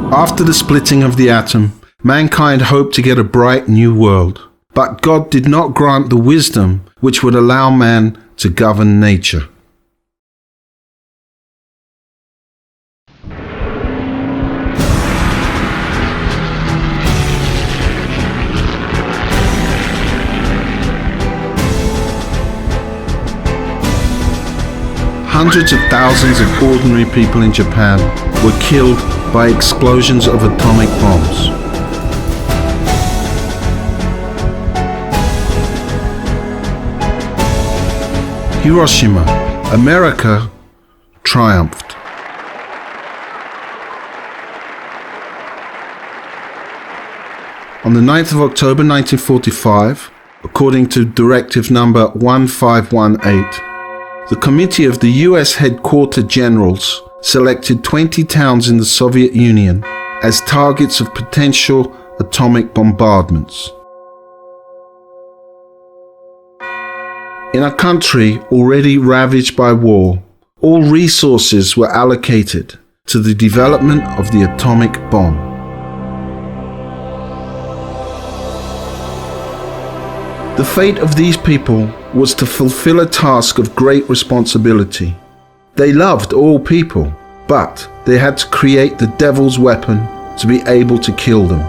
After the splitting of the atom, mankind hoped to get a bright new world. But God did not grant the wisdom which would allow man to govern nature. Hundreds of thousands of ordinary people in Japan were killed by explosions of atomic bombs. Hiroshima, America triumphed. On the 9th of October 1945, according to Directive number 1518, the Committee of the US Headquarter Generals selected 20 towns in the Soviet Union as targets of potential atomic bombardments. In a country already ravaged by war, all resources were allocated to the development of the atomic bomb. The fate of these people was to fulfill a task of great responsibility. They loved all people, but they had to create the devil's weapon to be able to kill them.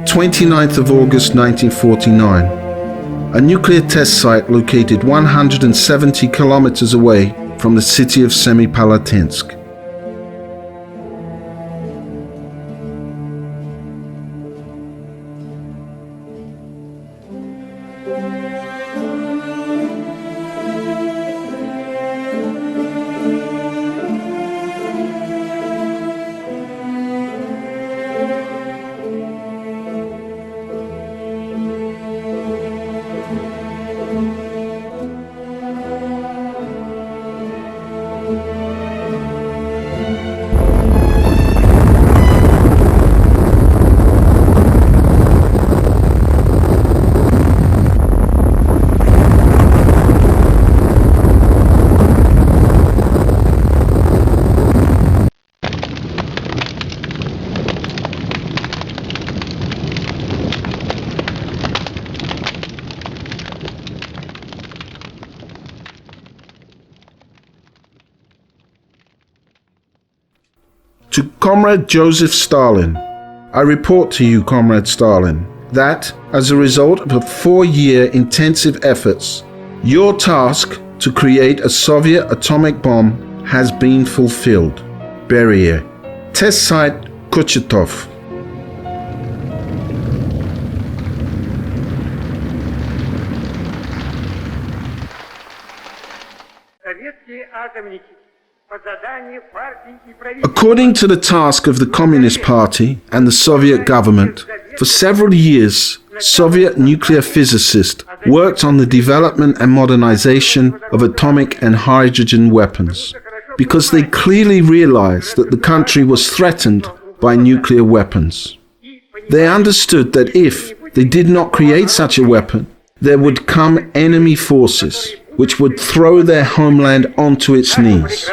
Twenty-ninth of August 1949, a nuclear test site located 170 kilometers away from the city of Semipalatinsk. To Comrade Joseph Stalin, I report to you, Comrade Stalin, that, as a result of a 4-year intensive efforts, your task to create a Soviet atomic bomb has been fulfilled. Beria. Test Site Kurchatov. According to the task of the Communist Party and the Soviet government, for several years, Soviet nuclear physicists worked on the development and modernization of atomic and hydrogen weapons, because they clearly realized that the country was threatened by nuclear weapons. They understood that if they did not create such a weapon, there would come enemy forces, which would throw their homeland onto its knees.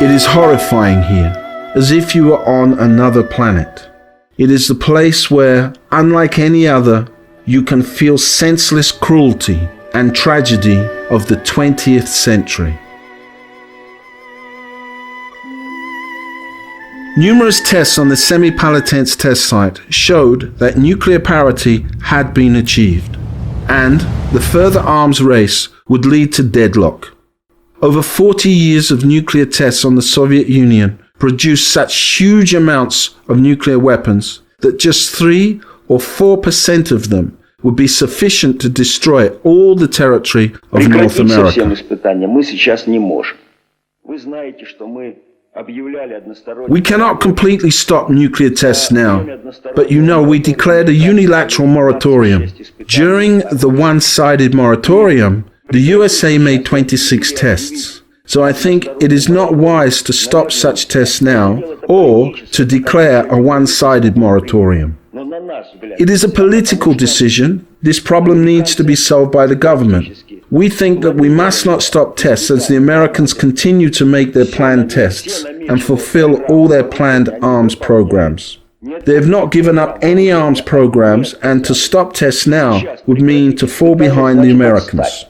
It is horrifying here, as if you were on another planet. It is the place where, unlike any other, you can feel senseless cruelty and tragedy of the 20th century. Numerous tests on the Semipalatinsk test site showed that nuclear parity had been achieved, and the further arms race would lead to deadlock. Over 40 years of nuclear tests on the Soviet Union produced such huge amounts of nuclear weapons that just 3 or 4% of them would be sufficient to destroy all the territory of North America. We cannot completely stop nuclear tests now, but we declared a unilateral moratorium. During the one-sided moratorium, the USA made 26 tests. So I think it is not wise to stop such tests now or to declare a one-sided moratorium. It is a political decision. This problem needs to be solved by the government. We think that we must not stop tests as the Americans continue to make their planned tests and fulfill all their planned arms programs. They have not given up any arms programs, and to stop tests now would mean to fall behind the Americans.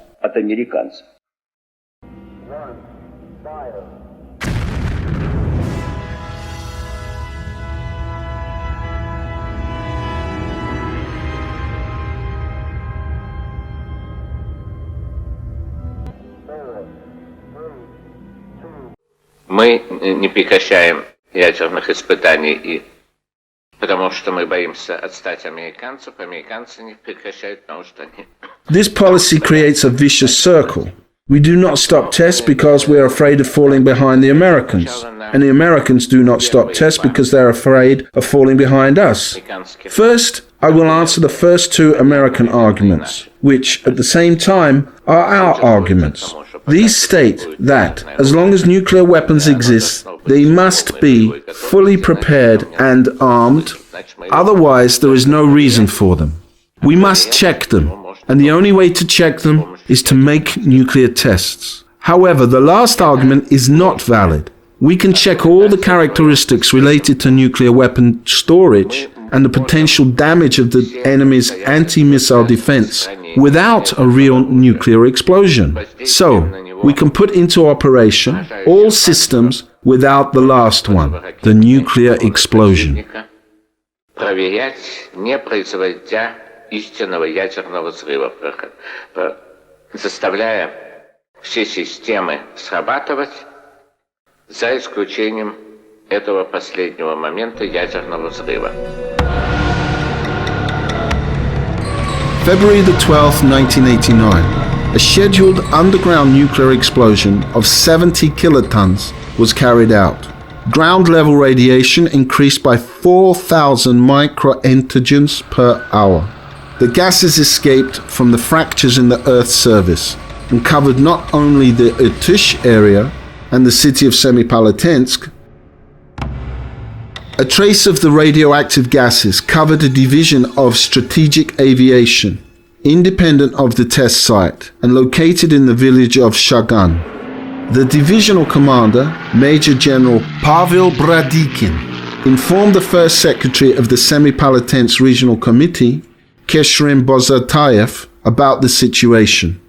Мы не прекращаем ядерных испытаний, потому что мы боимся отстать американцев. Американцы не прекращают, потому что они... This policy creates a vicious circle. We do not stop tests because we are afraid of falling behind the Americans, and the Americans do not stop tests because they are afraid of falling behind us. First, I will answer the first two American arguments, which at the same time are our arguments. These state that, as long as nuclear weapons exist, they must be fully prepared and armed, otherwise there is no reason for them. We must check them, and the only way to check them is to make nuclear tests. However, the last argument is not valid. We can check all the characteristics related to nuclear weapon storage and the potential damage of the enemy's anti-missile defense without a real nuclear explosion. So, we can put into operation all systems without the last one, the nuclear explosion. Проверять, не производя истинного ядерного взрыва, заставляя все системы срабатывать, за исключением этого последнего момента ядерного взрыва. February the 12th, 1989, a scheduled underground nuclear explosion of 70 kilotons was carried out. Ground-level radiation increased by 4,000 microentogens per hour. The gases escaped from the fractures in the Earth's surface and covered not only the Irtysh area and the city of Semipalatinsk. A trace of the radioactive gases covered a division of strategic aviation, independent of the test site and located in the village of Shagan. The divisional commander, Major General Pavel Bradikin, informed the first secretary of the Semipalatinsk Regional Committee, Keshrim Boztayev, about the situation.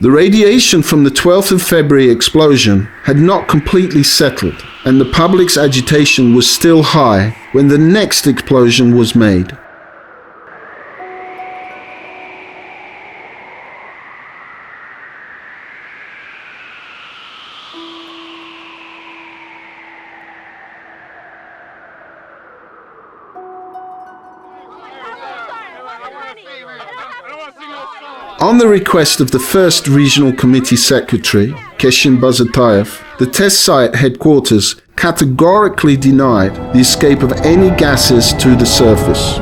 The radiation from the 12th of February explosion had not completely settled, and the public's agitation was still high when the next explosion was made. On the request of the first regional committee secretary, Keshrim Boztayev, the test site headquarters categorically denied the escape of any gases to the surface.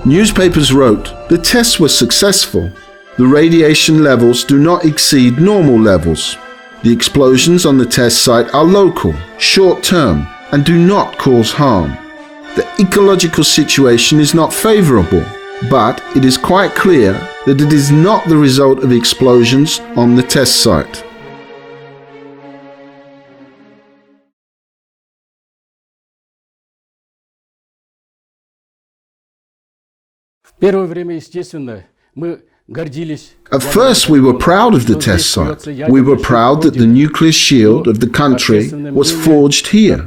Newspapers wrote, "The tests were successful. The radiation levels do not exceed normal levels. The explosions on the test site are local, short-term, and do not cause harm. The ecological situation is not favorable, but it is quite clear that it is not the result of explosions on the test site." Первое время, естественно, мы гордились. At first, we were proud of the test site. We were proud that the nuclear shield of the country was forged here.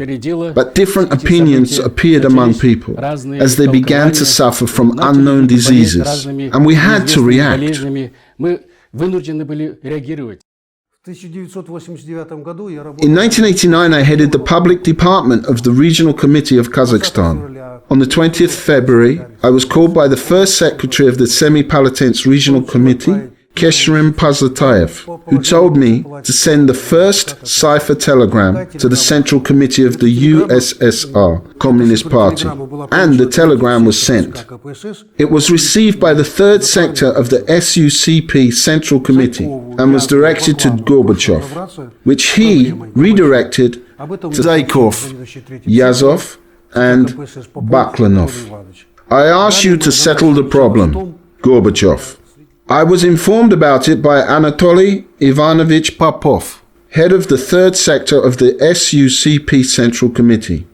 But different opinions appeared among people as they began to suffer from unknown diseases, and we had to react. Мы вынуждены были реагировать. In 1989, I headed the public department of the Regional Committee of Kazakhstan. On the 20th February, I was called by the first secretary of the Semipalatinsk Regional Committee, Keshrim Boztayev, who told me to send the first cipher telegram to the Central Committee of the USSR Communist Party, and the telegram was sent. It was received by the third sector of the SUCP Central Committee and was directed to Gorbachev, which he redirected to Zaykov, Yazov, and Baklanov. I ask you to settle the problem, Gorbachev. I was informed about it by Anatoly Ivanovich Popov, head of the third sector of the SUCP Central Committee.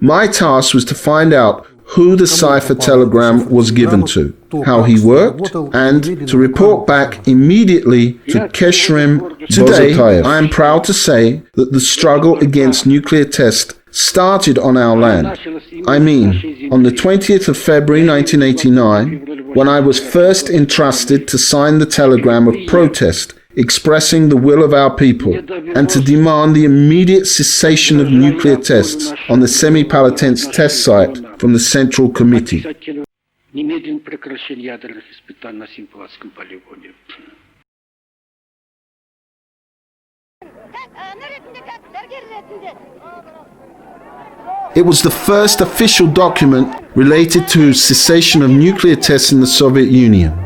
My task was to find out who the cipher telegram was given to, how he worked, and to report back immediately to Keshrim Boztayev. I am proud to say that the struggle against nuclear tests started on our land. I mean, on the 20th of February 1989, when I was first entrusted to sign the telegram of protest expressing the will of our people and to demand the immediate cessation of nuclear tests on the Semipalatinsk test site from the Central Committee. It was the first official document related to cessation of nuclear tests in the Soviet Union.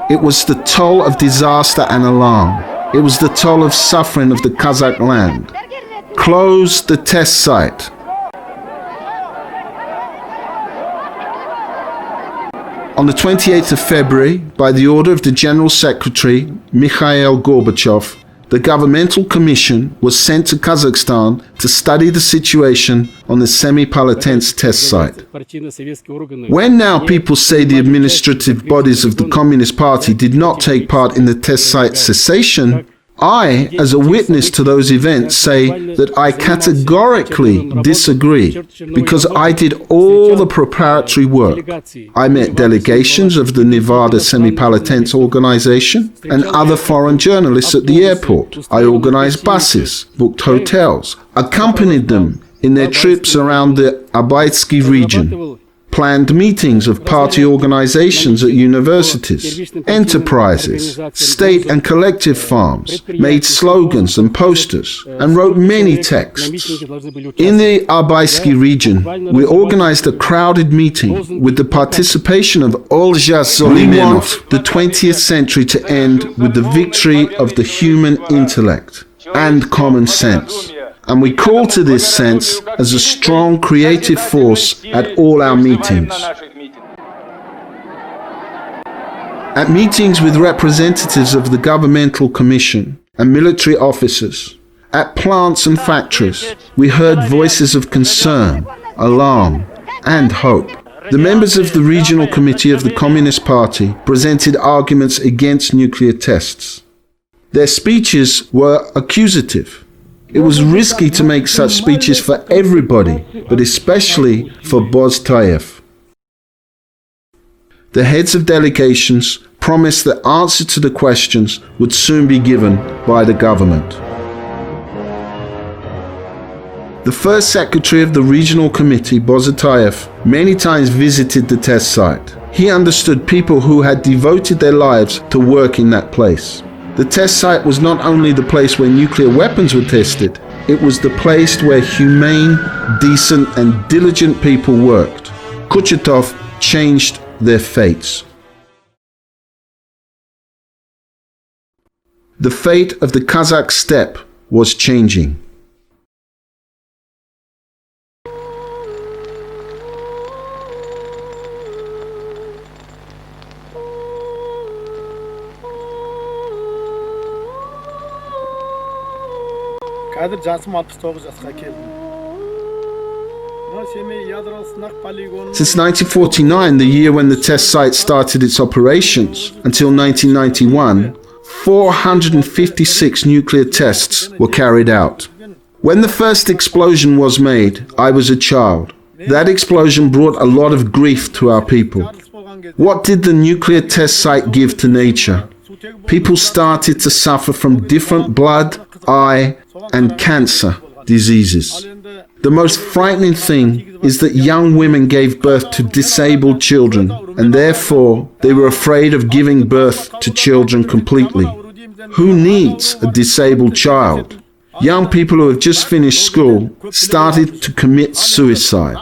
It was the toll of disaster and alarm. It was the toll of suffering of the Kazakh land. Close the test site. On the 28th of February, by the order of the General Secretary, Mikhail Gorbachev, the governmental commission was sent to Kazakhstan to study the situation on the Semipalatinsk test site. When now people say the administrative bodies of the Communist Party did not take part in the test site cessation, I, as a witness to those events, say that I categorically disagree, because I did all the preparatory work. I met delegations of the Nevada Semipalatinsk organization and other foreign journalists at the airport. I organized buses, booked hotels, accompanied them in their trips around the Abaitsky region, planned meetings of party organizations at universities, enterprises, state and collective farms, made slogans and posters, and wrote many texts. In the Abaitsky region, we organized a crowded meeting with the participation of Olzha Zolinov. We want the 20th century to end with the victory of the human intellect and common sense. And we call to this sense as a strong creative force at all our meetings. At meetings with representatives of the governmental commission and military officers, at plants and factories, we heard voices of concern, alarm, and hope. The members of the Regional Committee of the Communist Party presented arguments against nuclear tests. Their speeches were accusative. It was risky to make such speeches for everybody, but especially for Boztayev. The heads of delegations promised that answers to the questions would soon be given by the government. The first secretary of the regional committee, Boztayev, many times visited the test site. He understood people who had devoted their lives to work in that place. The test site was not only the place where nuclear weapons were tested, it was the place where humane, decent and diligent people worked. Kurchatov changed their fates. The fate of the Kazakh steppe was changing. Қазір жасым 69 жасқа келдім. Since 1949, the year when the test site started its operations, until 1991, 456 nuclear tests were carried out. When the first explosion was made, I was a child. That explosion brought a lot of grief to our people. What did the nuclear test site give to nature? People started to suffer from different blood, eye, and cancer diseases. The most frightening thing is that young women gave birth to disabled children, and therefore they were afraid of giving birth to children completely. Who needs a disabled child? Young people who have just finished school started to commit suicide.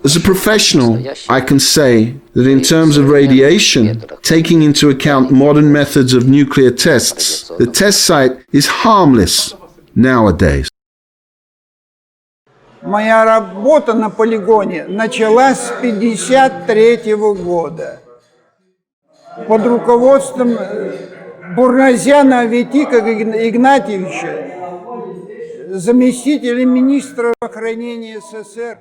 As a professional, I can say that in terms of radiation, taking into account modern methods of nuclear tests, the test site is harmless nowadays. Моя работа на полигоне началась с 1953 года под руководством Бурназяна Аветика Игнатьевича, заместителя министра здравоохранения СССР,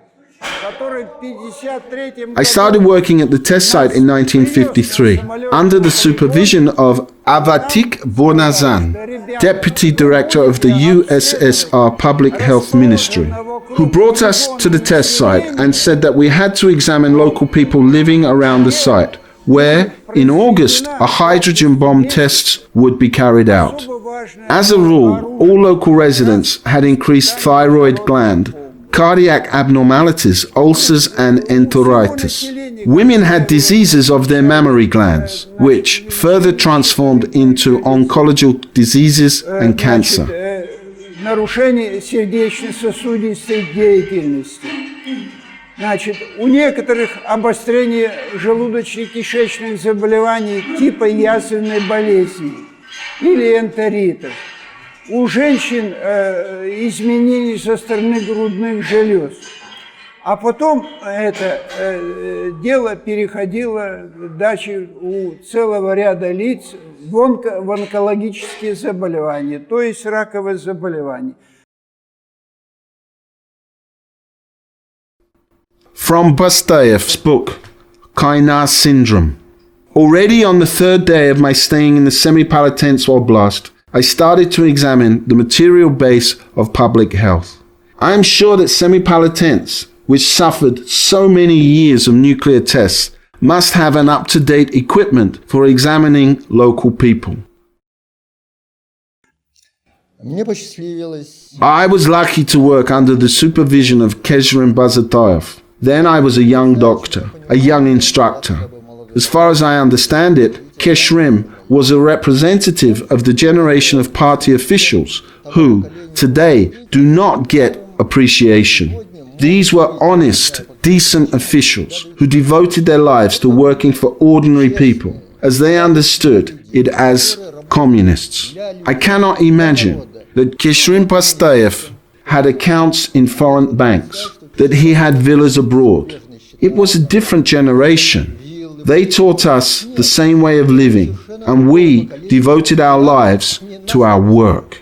который в 1953 I started working at the test site in 1953 under the supervision of Avatik Bornazan, Deputy Director of the USSR Public Health Ministry, who brought us to the test site and said that we had to examine local people living around the site, where, in August, a hydrogen bomb test would be carried out. As a rule, all local residents had increased thyroid gland, cardiac abnormalities, ulcers and enteritis. Women had diseases of their mammary glands, which further transformed into oncological diseases and cancer. Нарушение сердечно-сосудистой деятельности. Значит, у некоторых обострение желудочно-кишечных заболеваний типа язвенной болезни или энтеритов. У женщин изменения со стороны грудных желез. А потом это дело переходило дальше у целого ряда лиц в онкологические заболевания, то есть раковые заболевания. From Boztayev's book, Kainar Syndrome. Already on the third day of my staying in the Semipalatinsk Oblast, I started to examine the material base of public health. I am sure that Semipalatinsk, which suffered so many years of nuclear tests, must have an up-to-date equipment for examining local people. I was lucky to work under the supervision of Keshrim Boztayev. Then I was a young doctor, a young instructor. As far as I understand it, Keshrim was a representative of the generation of party officials who, today, do not get appreciation. These were honest, decent officials who devoted their lives to working for ordinary people, as they understood it as communists. I cannot imagine that Keshrim Boztayev had accounts in foreign banks, that he had villas abroad. It was a different generation. They taught us the same way of living, and we devoted our lives to our work.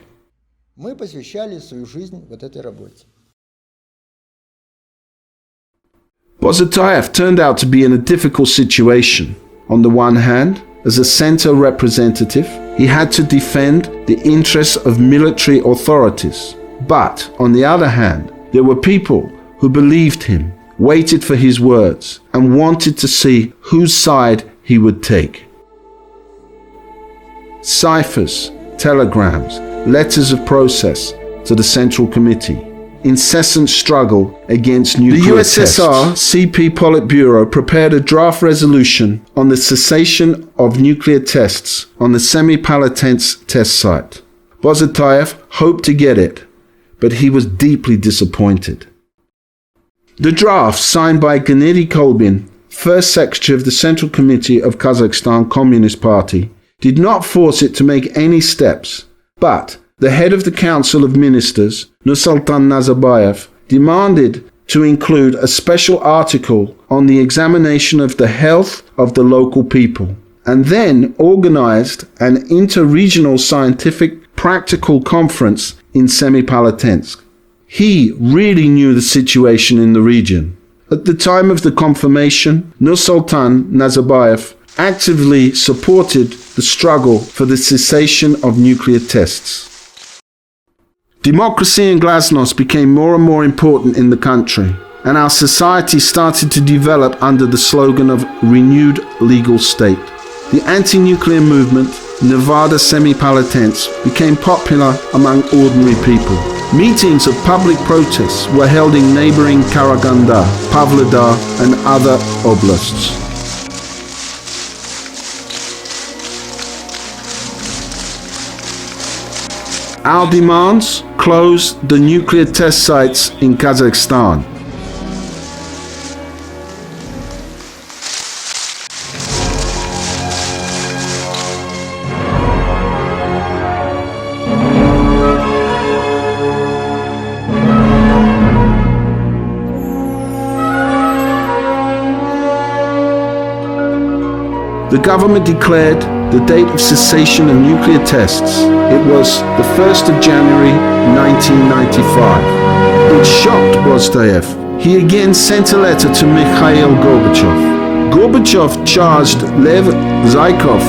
Boztayev turned out to be in a difficult situation. On the one hand, as a center representative, he had to defend the interests of military authorities. But, on the other hand, there were people who believed him, waited for his words, and wanted to see whose side he would take. Ciphers, telegrams, letters of protest to the Central Committee, incessant struggle against nuclear tests. The USSR CP Politburo prepared a draft resolution on the cessation of nuclear tests on the Semipalatinsk test site. Boztayev hoped to get it, but he was deeply disappointed. The draft, signed by Gennady Kolbin, first secretary of the Central Committee of Kazakhstan Communist Party, did not force it to make any steps, but the head of the Council of Ministers, Nursultan Nazarbayev, demanded to include a special article on the examination of the health of the local people, and then organized an inter-regional scientific practical conference in Semipalatinsk. He really knew the situation in the region. At the time of the confirmation, Nursultan Nazarbayev actively supported the struggle for the cessation of nuclear tests. Democracy and glasnost became more and more important in the country, and our society started to develop under the slogan of renewed legal state. The anti-nuclear movement, Nevada Semipalatinsk, became popular among ordinary people. Meetings of public protests were held in neighboring Karaganda, Pavlodar, and other oblasts. Our demands: close the nuclear test sites in Kazakhstan. The government declared the date of cessation of nuclear tests. It was the 1st of January 1995. It shocked Boztayev. He again sent a letter to Mikhail Gorbachev. Gorbachev charged Lev Zykov,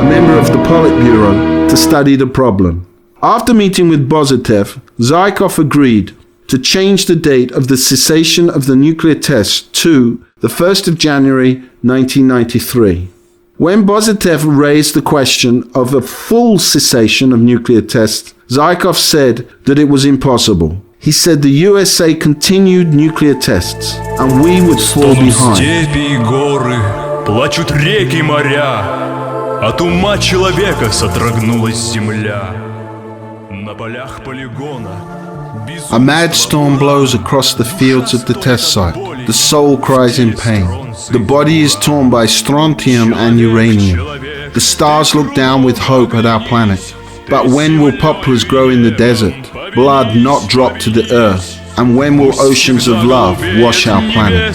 a member of the Politburo, to study the problem. After meeting with Boztayev, Zykov agreed to change the date of the cessation of the nuclear tests to the 1st of January 1993. When Boztayev raised the question of a full cessation of nuclear tests, Zykov said that it was impossible. He said the USA continued nuclear tests, and we would fall behind. Степи и горы, плачут реки, моря, от ума человека содрогнулась земля. На полях полигона A mad storm blows across the fields of the test site. The soul cries in pain. The body is torn by strontium and uranium. The stars look down with hope at our planet. But when will poplars grow in the desert, blood not drop to the earth? And when will oceans of love wash our planet?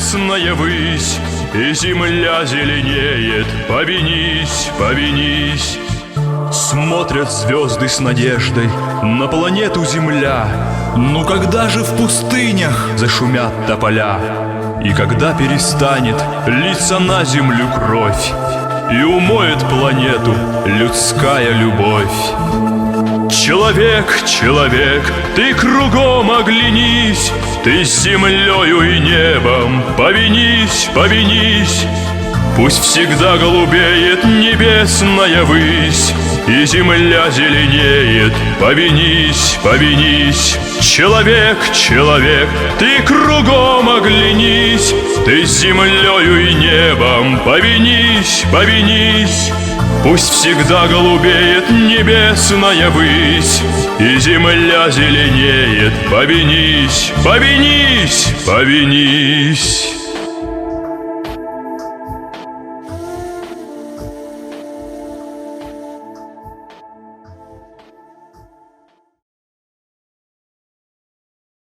И земля зеленеет, повинись, повинись. Смотрят звезды с надеждой на планету Земля. Ну когда же в пустынях зашумят тополя? И когда перестанет литься на землю кровь и умоет планету людская любовь? Человек, человек, ты кругом оглянись, ты с землею и небом повинись, повинись. Пусть всегда голубеет небесная высь, и земля зеленеет, повинись, повинись. Человек, человек, ты кругом оглянись, ты с землею и небом повинись, повинись. Пусть всегда голубеет небесная высь, и земля зеленеет, повинись, повинись, повинись.